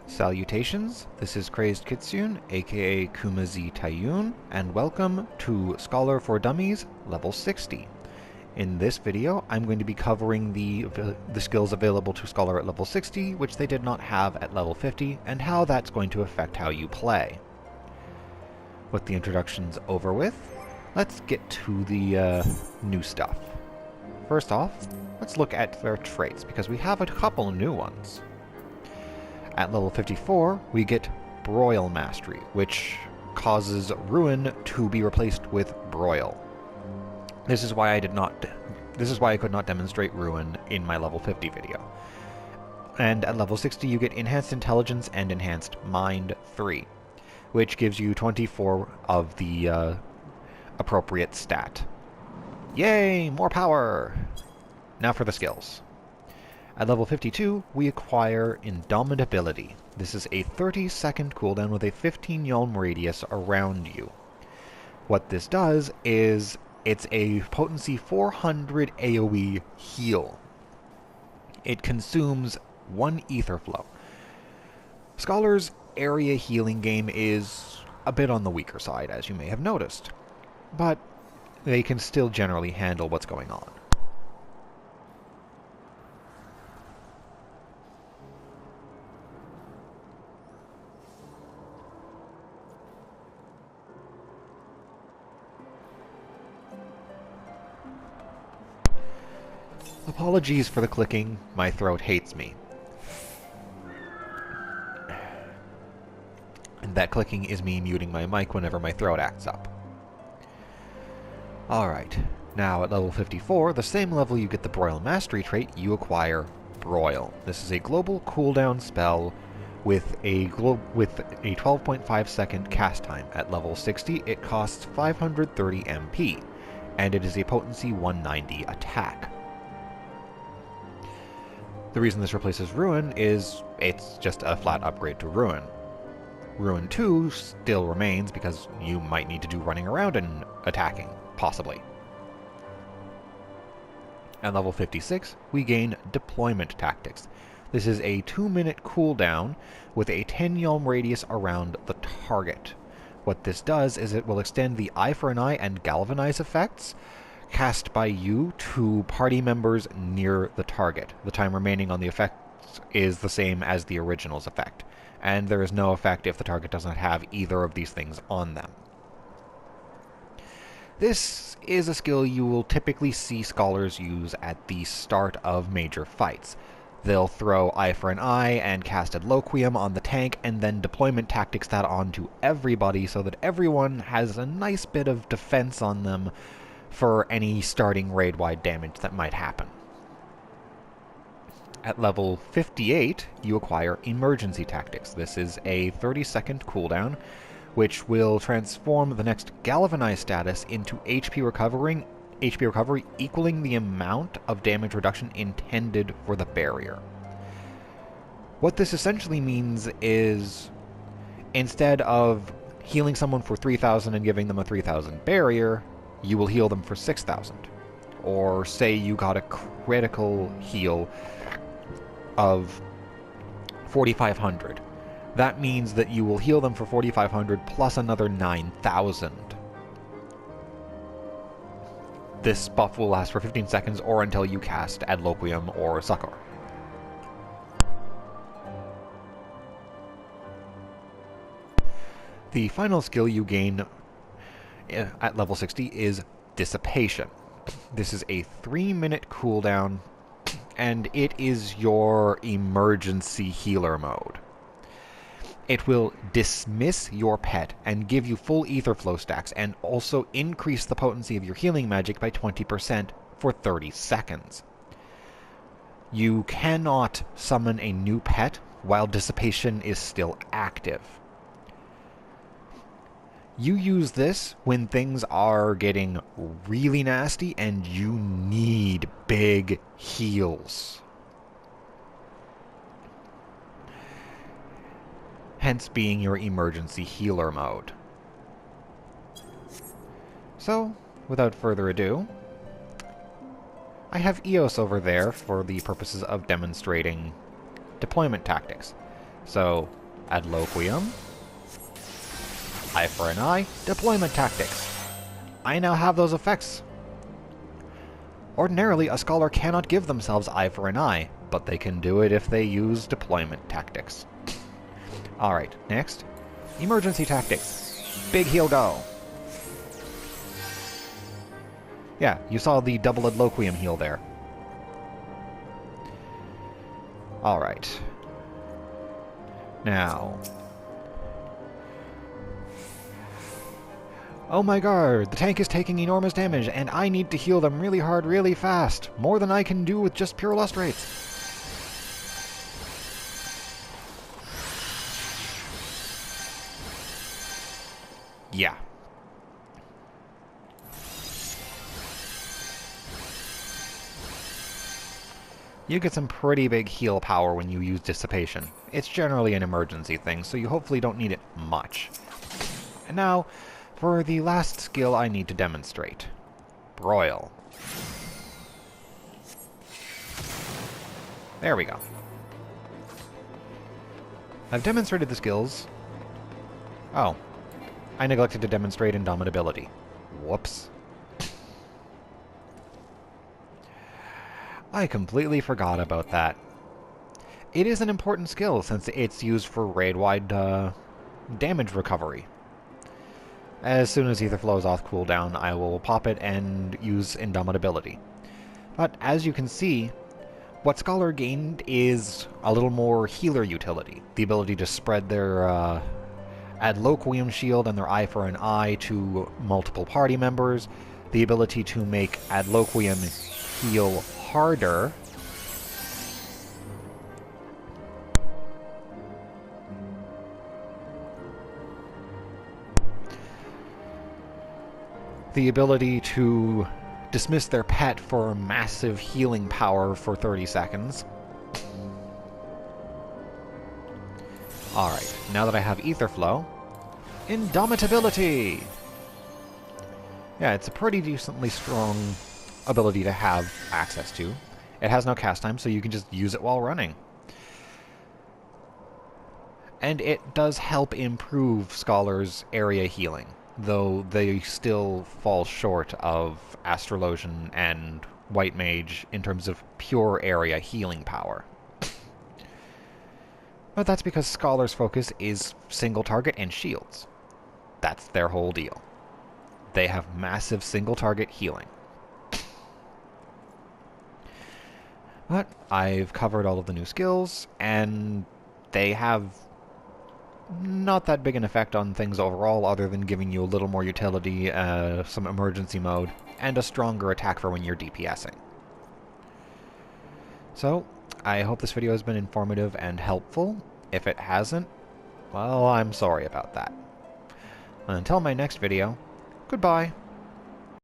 Salutations, this is Crazed Kitsune, aka Khuma'zi Tayuun, and welcome to Scholar for Dummies, level 60. In this video, I'm going to be covering the skills available to Scholar at level 60, which they did not have at level 50, and how that's going to affect how you play. With the introductions over with, let's get to the new stuff. First off, let's look at their traits, because we have a couple new ones. At level 54, we get Broil Mastery, which causes Ruin to be replaced with Broil. This is why I could not demonstrate Ruin in my level 50 video. And at level 60, you get Enhanced Intelligence and Enhanced Mind 3, which gives you 24 of the appropriate stat. Yay! More power! Now for the skills. At level 52, we acquire Indomitability. This is a 30-second cooldown with a 15-yalm radius around you. What this does is it's a potency 400 AoE heal. It consumes 1 ether flow. Scholar's area healing game is a bit on the weaker side, as you may have noticed, but they can still generally handle what's going on. Apologies for the clicking, my throat hates me. And that clicking is me muting my mic whenever my throat acts up. Alright, now at level 54, the same level you get the Broil Mastery trait, you acquire Broil. This is a global cooldown spell with a 12.5 second cast time. At level 60, it costs 530 MP, and it is a potency 190 attack. The reason this replaces Ruin is it's just a flat upgrade to Ruin. Ruin 2 still remains because you might need to do running around and attacking, possibly. At level 56, we gain Deployment Tactics. This is a 2-minute cooldown with a 10-yalm radius around the target. What this does is it will extend the Eye for an Eye and Galvanize effects cast by you to party members near the target. The time remaining on the effect is the same as the original's effect, and there is no effect if the target does not have either of these things on them. This is a skill you will typically see scholars use at the start of major fights. They'll throw Eye for an Eye and cast Adloquium on the tank, and then deployment tactics that onto everybody so that everyone has a nice bit of defense on them for any starting raid-wide damage that might happen. At level 58, you acquire Emergency Tactics. This is a 30-second cooldown, which will transform the next Galvanize status into HP recovery equaling the amount of damage reduction intended for the barrier. What this essentially means is, instead of healing someone for 3,000 and giving them a 3,000 barrier, you will heal them for 6,000. Or say you got a critical heal of 4,500. That means that you will heal them for 4,500 plus another 9,000. This buff will last for 15 seconds or until you cast Adloquium or Succor. The final skill you gain at level 60 is Dissipation. This is a 3-minute cooldown, and it is your emergency healer mode. It will dismiss your pet and give you full ether flow stacks, and also increase the potency of your healing magic by 20% for 30 seconds. You cannot summon a new pet while Dissipation is still active. You use this when things are getting really nasty and you need big heals. Hence being your emergency healer mode. So, without further ado, I have EOS over there for the purposes of demonstrating deployment tactics. So, Adloquium, Eye for an Eye, Deployment Tactics. I now have those effects. Ordinarily, a scholar cannot give themselves Eye for an Eye, but they can do it if they use Deployment Tactics. Alright, next. Emergency Tactics. Big Heal Go. Yeah, you saw the double Adloquium heal there. Alright. Now... Oh my god, the tank is taking enormous damage, and I need to heal them really hard, really fast. More than I can do with just pure Lustrates. Yeah. You get some pretty big heal power when you use Dissipation. It's generally an emergency thing, so you hopefully don't need it much. And now, for the last skill I need to demonstrate. Broil. There we go. I've demonstrated the skills. Oh. I neglected to demonstrate Indomitability. Whoops. I completely forgot about that. It is an important skill since it's used for raid-wide damage recovery. As soon as Ether flows off cooldown, I will pop it and use Indomitability. But as you can see, what Scholar gained is a little more healer utility. The ability to spread their Adloquium shield and their Eye for an Eye to multiple party members. The ability to make Adloquium heal harder. The ability to dismiss their pet for massive healing power for 30 seconds. Alright, now that I have Ether Flow, Indomitability! Yeah, it's a pretty decently strong ability to have access to. It has no cast time, so you can just use it while running. And it does help improve Scholar's area healing, though they still fall short of Astrologian and White Mage in terms of pure area healing power. But that's because Scholar's focus is single target and shields. That's their whole deal. They have massive single target healing. But I've covered all of the new skills, and they have not that big an effect on things overall, other than giving you a little more utility, some emergency mode, and a stronger attack for when you're DPSing. So, I hope this video has been informative and helpful. If it hasn't, well, I'm sorry about that. Until my next video, goodbye.